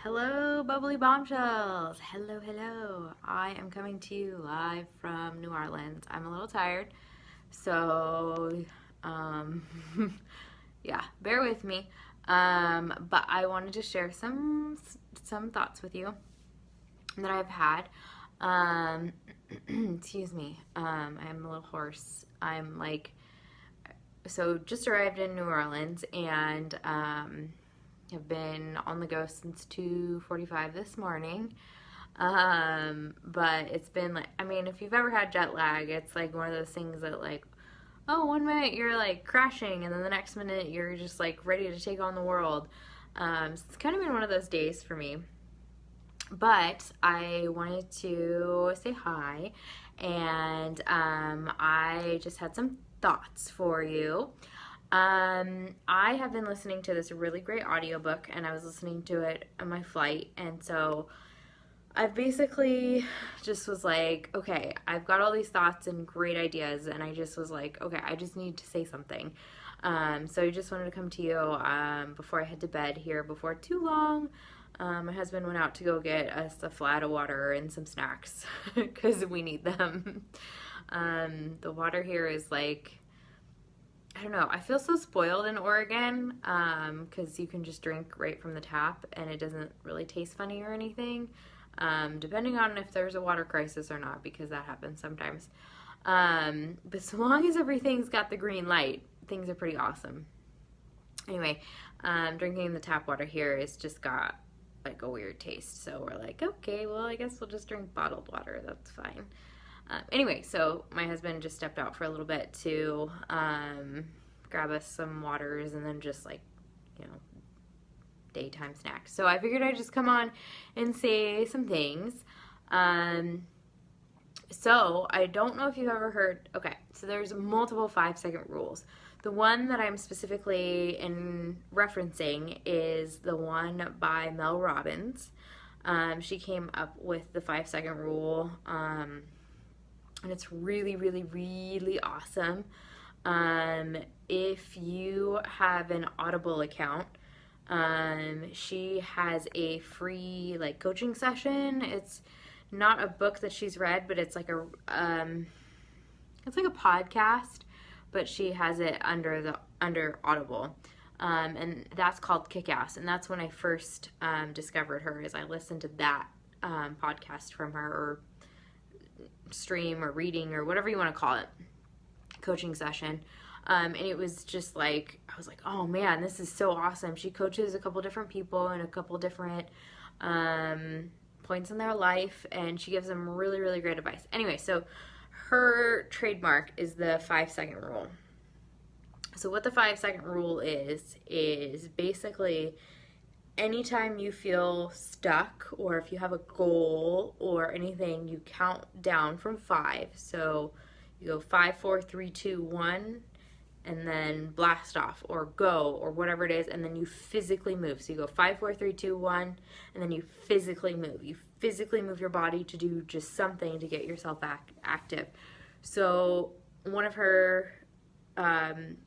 Hello, bubbly bombshells. Hello. I am coming to you live from New Orleans. I'm a little tired, so um, yeah, bear with me. But I wanted to share some thoughts with you that I've had. Um, excuse me. I'm a little hoarse. Just arrived in New Orleans and have been on the go since 2:45 this morning. But it's been if you've ever had jet lag, it's like one of those things that oh, 1 minute you're like crashing and then the next minute you're just like ready to take on the world. So it's kind of been one of those days for me. But I wanted to say hi, and I just had some thoughts for you. I have been listening to this really great audiobook, and I was listening to it on my flight, and so I basically just was like, okay, I've got all these thoughts and great ideas, and I just was like, okay, I just need to say something. So I just wanted to come to you before I head to bed here before too long. My husband went out to go get us a flat of water and some snacks because we need them. The water here is like, I don't know, I feel so spoiled in Oregon because you can just drink right from the tap and it doesn't really taste funny or anything, depending on if there's a water crisis or not, because that happens sometimes. But so long as everything's got the green light, things are pretty awesome. Anyway, drinking the tap water here has just got like a weird taste, so we're like, okay, well, I guess we'll just drink bottled water, that's fine. Anyway, so my husband just stepped out for a little bit to grab us some waters and then just daytime snacks. So I figured I'd just come on and say some things. So I don't know if you've ever heard, okay, so there's multiple 5-second rules. The one that I'm specifically referencing is the one by Mel Robbins. She came up with the 5-second rule, and it's really, really, really awesome. If you have an Audible account, she has a free coaching session. It's not a book that she's read, but it's like a podcast, but she has it under Audible, and that's called Kick-Ass, and that's when I first discovered her. Is I listened to that podcast from her, or stream, or reading, or whatever you want to call it, coaching session, and it was just like, I was like, oh man, this is so awesome. She coaches a couple different people in a couple different points in their life, and she gives them really, really great advice. Anyway, so her trademark is the 5-second rule. So what the 5-second rule is basically anytime you feel stuck, or if you have a goal or anything, you count down from 5. So you go 5, 4, 3, 2, 1, and then blast off or go or whatever it is, and then you physically move. So you go 5, 4, 3, 2, 1, and then you physically move. You physically move your body to do just something to get yourself active. So one of her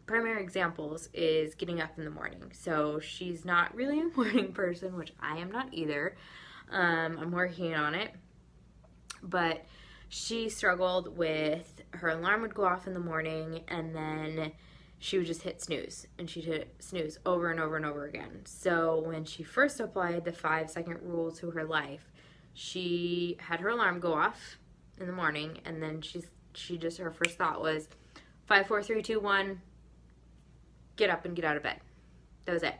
primary examples is getting up in the morning. So she's not really a morning person, which I am not either. I'm working on it. But she struggled with, her alarm would go off in the morning, and then she would just hit snooze, and she'd hit snooze over and over and over again. So when she first applied the 5-second rule to her life, she had her alarm go off in the morning, and then her first thought was 5, 4, 3, 2, 1, get up and get out of bed. That was it.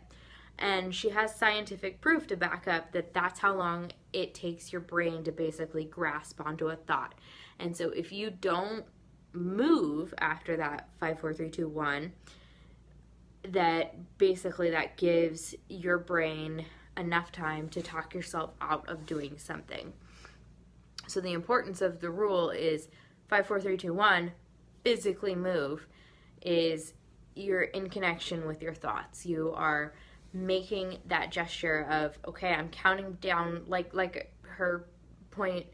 And she has scientific proof to back up that that's how long it takes your brain to basically grasp onto a thought. And so if you don't move after that 5, 4, 3, 2, 1, that gives your brain enough time to talk yourself out of doing something. So the importance of the rule is 5, 4, 3, 2, 1, physically move, is you're in connection with your thoughts. You are making that gesture of, okay, I'm counting down, like her point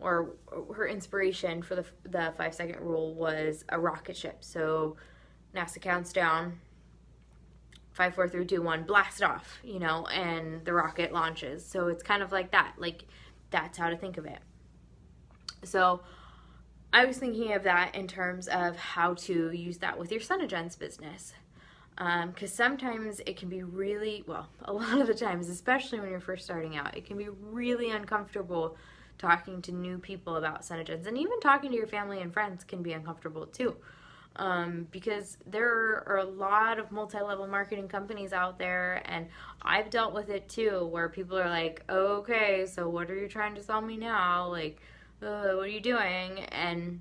or her inspiration for the 5-second rule was a rocket ship. So NASA counts down 5, 4, 3, 2, 1, blast off, you know, and the rocket launches. So it's kind of like that. Like, that's how to think of it. So I was thinking of that in terms of how to use that with your SeneGence business. Because sometimes it can be really, well, a lot of the times, especially when you're first starting out, it can be really uncomfortable talking to new people about SeneGence. And even talking to your family and friends can be uncomfortable too. Because there are a lot of multi-level marketing companies out there, and I've dealt with it too, where people are like, okay, so what are you trying to sell me now? Like, what are you doing? And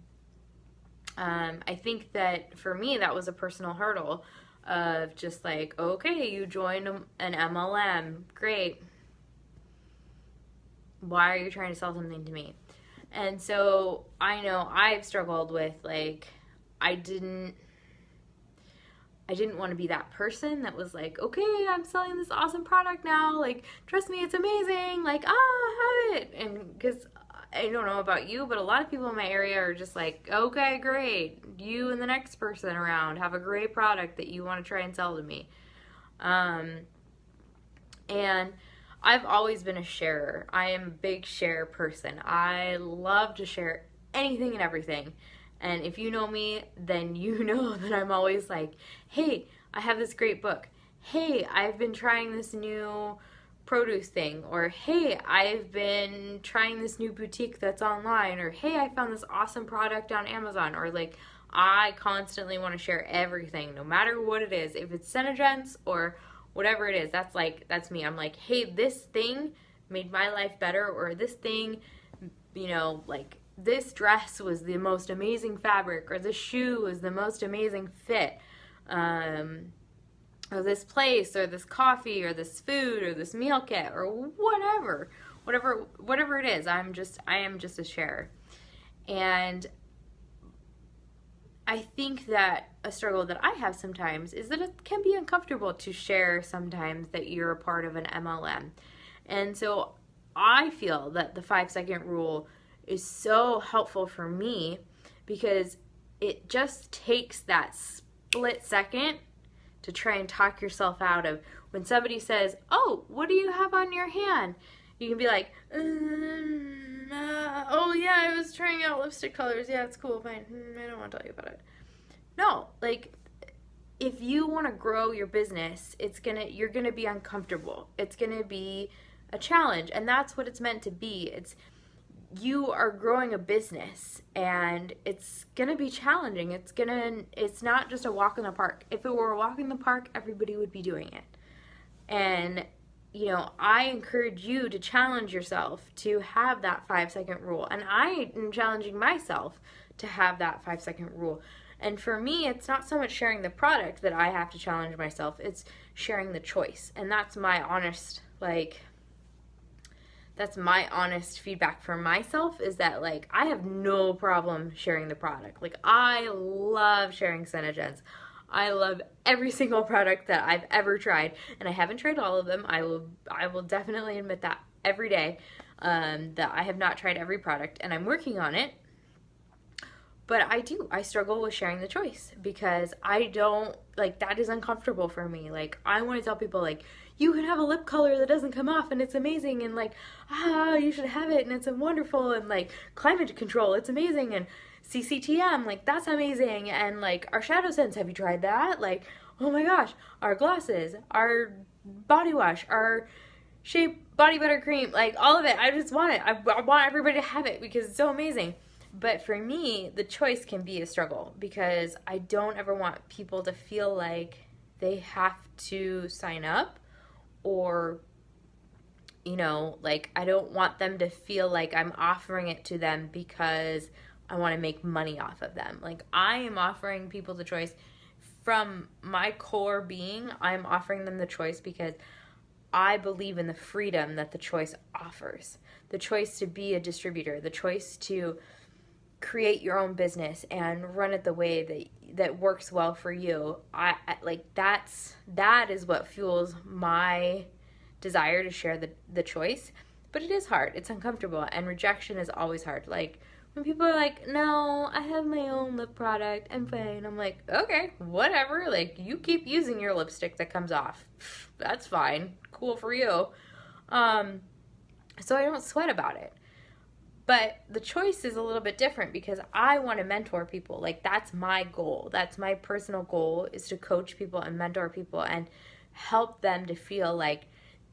I think that for me, that was a personal hurdle of just like, okay, you joined an MLM, great. Why are you trying to sell something to me? And so I know I've struggled with, like, I didn't want to be that person that was like, okay, I'm selling this awesome product now, like, trust me, it's amazing, like, have it. And because I don't know about you, but a lot of people in my area are just like, okay, great, you and the next person around have a great product that you want to try and sell to me. And I've always been a sharer. I am a big share person. I love to share anything and everything. And if you know me, then you know that I'm always like, hey, I have this great book. Hey, I've been trying this new produce thing. Or, hey, I've been trying this new boutique that's online. Or, hey, I found this awesome product on Amazon. Or, like, I constantly want to share everything, no matter what it is. If it's SeneGence or whatever it is, that's me. I'm like, hey, this thing made my life better. Or this thing, you know, like, this dress was the most amazing fabric, or this shoe was the most amazing fit, or this place, or this coffee, or this food, or this meal kit, or whatever it is. I am just a sharer. And I think that a struggle that I have sometimes is that it can be uncomfortable to share sometimes that you're a part of an MLM. And so I feel that the 5-second rule is so helpful for me, because it just takes that split second to try and talk yourself out of when somebody says, oh, what do you have on your hand? You can be like, oh yeah, I was trying out lipstick colors. Yeah, it's cool, fine. I don't want to tell you about it. No, like, if you want to grow your business, you're gonna be uncomfortable. It's gonna be a challenge, and that's what it's meant to be. You are growing a business, and it's going to be challenging. It's not just a walk in the park. If it were a walk in the park, everybody would be doing it. And, you know, I encourage you to challenge yourself to have that 5-second rule. And I am challenging myself to have that 5-second rule. And for me, it's not so much sharing the product that I have to challenge myself. It's sharing the choice. And that's my honest, feedback for myself, is that, like, I have no problem sharing the product. Like, I love sharing SeneGence. I love every single product that I've ever tried, and I haven't tried all of them. I will definitely admit that every day, that I have not tried every product, and I'm working on it. But I struggle with sharing the choice, because I don't, like, that is uncomfortable for me. Like, I want to tell people, like, you can have a lip color that doesn't come off, and it's amazing, and, like, you should have it, and it's wonderful, and, like, climate control, it's amazing, and CCTM, like, that's amazing, and, like, our shadow sense, have you tried that? Like, oh my gosh, our glosses, our body wash, our shape body butter cream, like, all of it, I just want it. I want everybody to have it, because it's so amazing. But for me, the choice can be a struggle, because I don't ever want people to feel like they have to sign up, or, you know, like, I don't want them to feel like I'm offering it to them because I want to make money off of them. Like, I am offering people the choice from my core being. I'm offering them the choice because I believe in the freedom that the choice offers. The choice to be a distributor, the choice to create your own business and run it the way that works well for you. I like, that is what fuels my desire to share the choice. But it is hard. It's uncomfortable, and rejection is always hard. Like, And people are like, no, I have my own lip product. I'm fine. I'm like, okay, whatever. Like, you keep using your lipstick that comes off. That's fine. Cool for you. So I don't sweat about it. But the choice is a little bit different because I want to mentor people. Like, that's my goal. That's my personal goal, is to coach people and mentor people and help them to feel like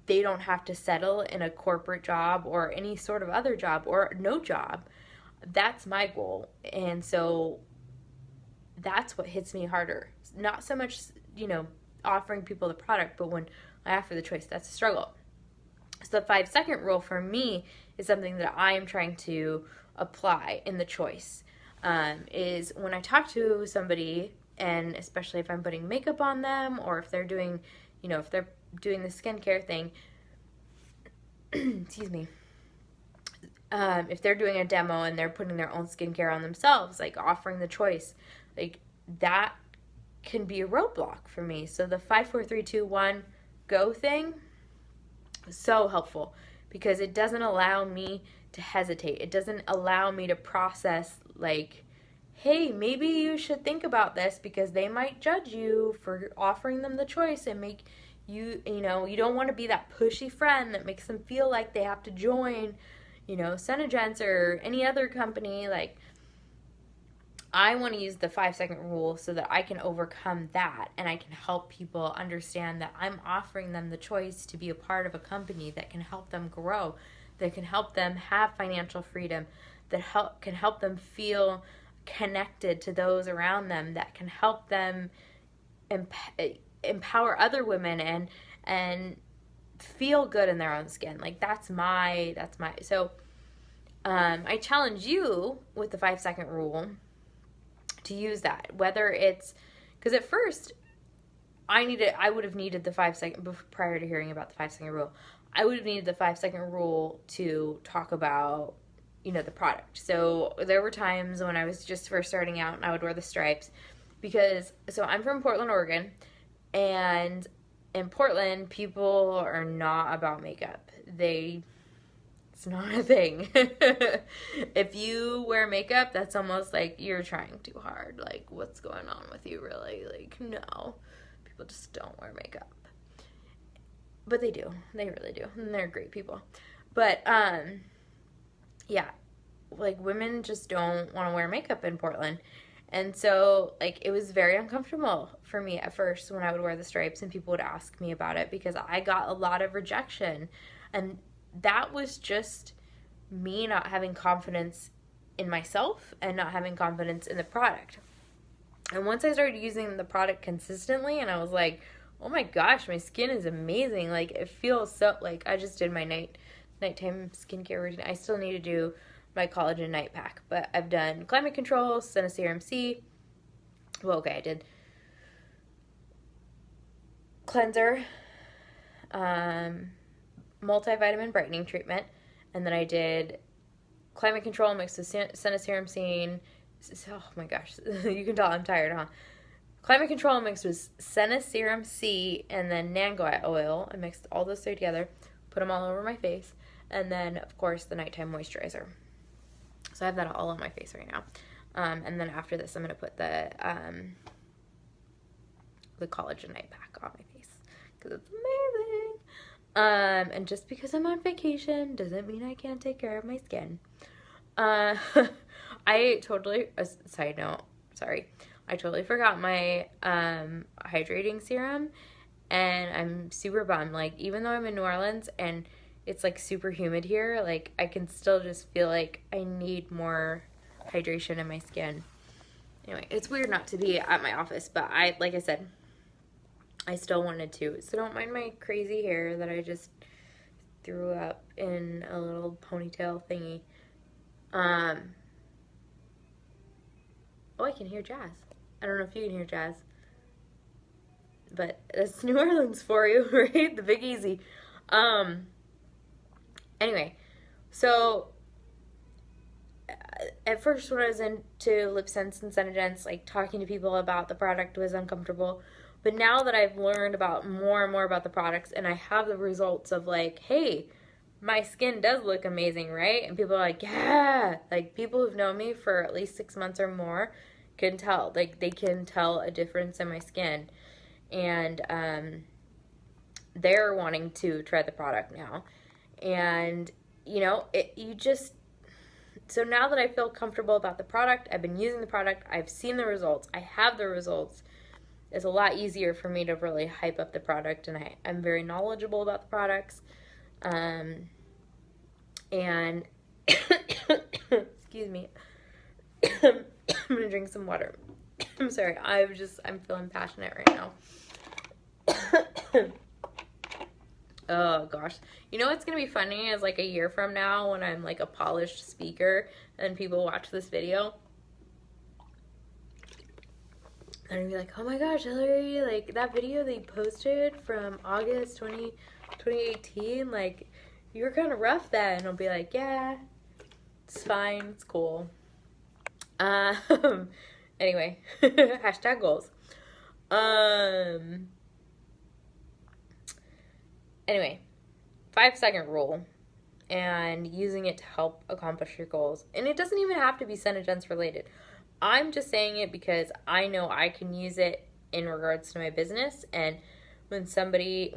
they don't have to settle in a corporate job or any sort of other job or no job. That's my goal. And so that's what hits me harder. Not so much, offering people the product, but when I offer the choice, that's a struggle. So the 5-second rule for me is something that I am trying to apply in the choice. Is when I talk to somebody, and especially if I'm putting makeup on them, or if they're doing, if they're doing the skincare thing, excuse me, if they're doing a demo and they're putting their own skincare on themselves, like offering the choice, like that can be a roadblock for me. So the 5, 4, 3, 2, 1, go thing is so helpful because it doesn't allow me to hesitate. It doesn't allow me to process like, hey, maybe you should think about this because they might judge you for offering them the choice and make you don't want to be that pushy friend that makes them feel like they have to join, SeneGence or any other company. Like, I want to use the 5-second rule so that I can overcome that and I can help people understand that I'm offering them the choice to be a part of a company that can help them grow, that can help them have financial freedom, that can help them feel connected to those around them, that can help them empower other women and feel good in their own skin. Like, that's my so I challenge you with the 5-second rule to use that, whether it's, because at first I would have needed the 5-second, prior to hearing about the 5-second rule, I would have needed the 5-second rule to talk about, the product. So there were times when I was just first starting out and I would wear the stripes so I'm from Portland, Oregon, and in Portland, people are not about makeup. It's not a thing. If you wear makeup, that's almost like you're trying too hard. Like, what's going on with you, really? Like, no. People just don't wear makeup. But they do. They really do. And they're great people. But, yeah. Like, women just don't want to wear makeup in Portland. And so, like, it was very uncomfortable for me at first when I would wear the stripes and people would ask me about it because I got a lot of rejection. And that was just me not having confidence in myself and not having confidence in the product. And once I started using the product consistently and I was like, oh my gosh, my skin is amazing. Like, it feels so, like, I just did my nighttime skincare routine. I still need to do my collagen night pack, but I've done climate control, SeneGence C. Well, okay, I did cleanser, multivitamin brightening treatment, and then I did climate control mixed with SeneGence C. Oh my gosh, you can tell I'm tired, huh? Climate control mixed with SeneGence C and then Nango oil. I mixed all those three together, put them all over my face, and then of course the nighttime moisturizer. So I have that all on my face right now. And then after this, I'm going to put the collagen night pack on my face because it's amazing. And just because I'm on vacation doesn't mean I can't take care of my skin. I totally forgot my hydrating serum, and I'm super bummed. Like, even though I'm in New Orleans and it's like super humid here, like I can still just feel like I need more hydration in my skin. Anyway, it's weird not to be at my office, but like I said, I still wanted to. So don't mind my crazy hair that I just threw up in a little ponytail thingy. Oh, I can hear jazz. I don't know if you can hear jazz, but that's New Orleans for you, right? The Big Easy. Anyway, so at first when I was into LipSense and SeneGence, like talking to people about the product was uncomfortable. But now that I've learned about more and more about the products and I have the results of like, hey, my skin does look amazing, right? And people are like, yeah. Like, people who've known me for at least 6 months or more can tell. Like, they can tell a difference in my skin. And they're wanting to try the product now. And, you know, so now that I feel comfortable about the product, I've been using the product, I've seen the results, I have the results, it's a lot easier for me to really hype up the product, and I'm very knowledgeable about the products. And excuse me, I'm gonna drink some water. I'm sorry, I'm feeling passionate right now. Oh gosh. You know what's gonna be funny is like a year from now when I'm like a polished speaker and people watch this video. They're gonna be like, oh my gosh, Hillary, like that video they posted from August 2018, like you were kind of rough then. And I'll be like, yeah, it's fine, it's cool. Anyway, hashtag goals. Anyway, 5-second rule and using it to help accomplish your goals. And it doesn't even have to be SeneGence related. I'm just saying it because I know I can use it in regards to my business. And when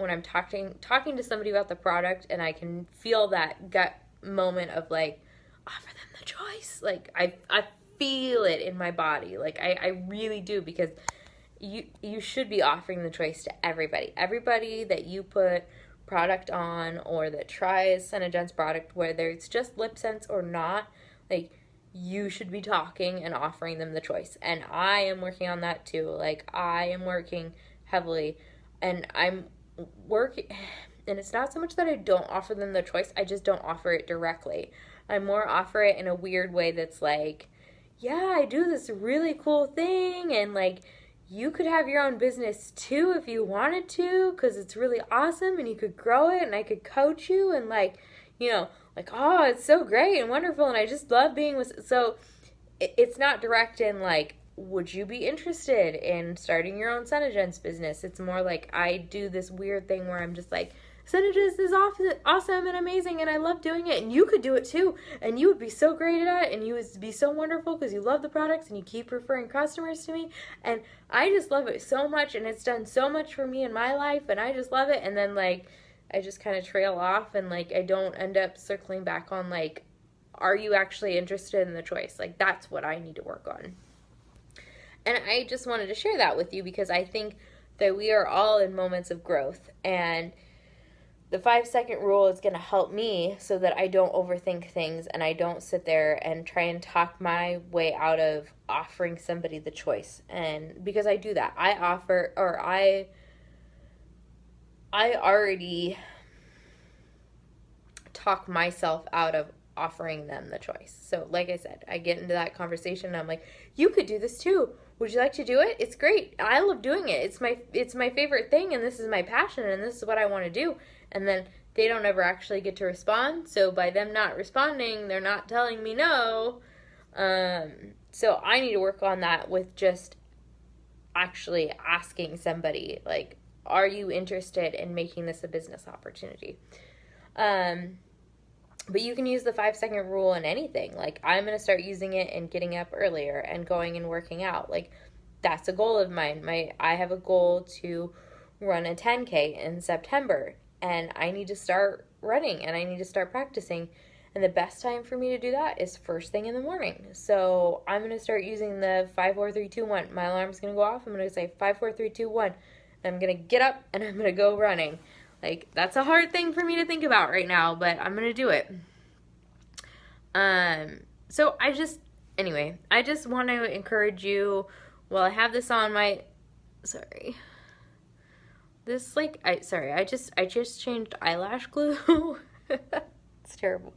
I'm talking to somebody about the product and I can feel that gut moment of like, offer them the choice. Like I feel it in my body. Like I really do, because you should be offering the choice to everybody. Everybody that you put product on or that tries SeneGence product, whether it's just lip sense or not, like you should be talking and offering them the choice. And I am working on that too. Like I am working heavily, and and it's not so much that I don't offer them the choice, I just don't offer it directly. I more offer it in a weird way that's like, yeah, I do this really cool thing, and like you could have your own business too if you wanted to, because it's really awesome and you could grow it and I could coach you, and like, you know, like, oh, it's so great and wonderful and I just love being with. So it's not direct in like, would you be interested in starting your own SeneGence business? It's more like I do this weird thing where I'm just like, SeneGence is awesome and amazing and I love doing it, and you could do it too, and you would be so great at it, and you would be so wonderful because you love the products and you keep referring customers to me, and I just love it so much, and it's done so much for me in my life, and I just love it. And then like I just kind of trail off, and like I don't end up circling back on like, are you actually interested in the choice? Like that's what I need to work on. And I just wanted to share that with you because I think that we are all in moments of growth, and the 5-second rule is going to help me so that I don't overthink things and I don't sit there and try and talk my way out of offering somebody the choice. And because I do that, I already talk myself out of offering them the choice. So like I said, I get into that conversation and I'm like, you could do this too. Would you like to do it? It's great. I love doing it. It's my favorite thing, and this is my passion, and this is what I want to do. And then they don't ever actually get to respond. So by them not responding, they're not telling me no. So I need to work on that with just actually asking somebody, like, are you interested in making this a business opportunity? But you can use the 5-second rule in anything. Like, I'm going to start using it in getting up earlier and going and working out. Like, that's a goal of mine. I have a goal to run a 10K in September, and I need to start running and I need to start practicing. And the best time for me to do that is first thing in the morning. So I'm going to start using the 5, 4, 3, 2, 1. My alarm's going to go off. I'm going to say 5, 4, 3, 2, 1. And I'm going to get up and I'm going to go running. Like, that's a hard thing for me to think about right now, but I'm going to do it. So I just want to encourage you, while I have this on my, I just changed eyelash glue. It's terrible.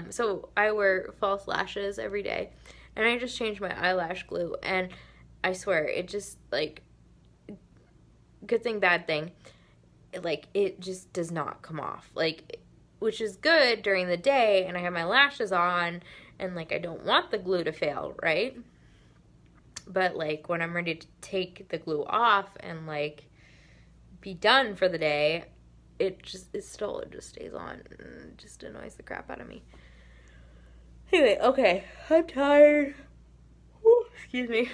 So I wear false lashes every day, and I just changed my eyelash glue, and I swear, it just, like, good thing, bad thing, like, it just does not come off, like, which is good during the day, and I have my lashes on, and, like, I don't want the glue to fail, right? But, like, when I'm ready to take the glue off and, like, be done for the day, it just stays on. It just annoys the crap out of me. Anyway, okay, I'm tired. Ooh, excuse me.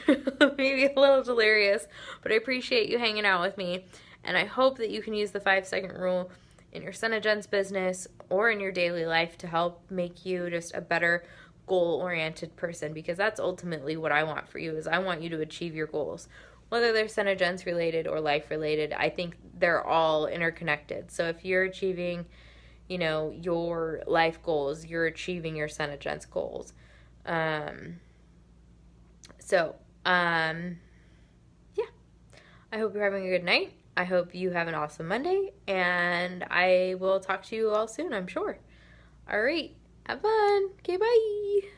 Maybe a little delirious, but I appreciate you hanging out with me, and I hope that you can use the 5-second rule in your SeneGence business or in your daily life to help make you just a better goal-oriented person, because that's ultimately what I want for you. Is I want you to achieve your goals, whether they're SeneGence related or life related. I think they're all interconnected. So if you're achieving, your life goals, you're achieving your SeneGence goals. Yeah. I hope you're having a good night. I hope you have an awesome Monday, and I will talk to you all soon, I'm sure. All right. Have fun. Okay, bye.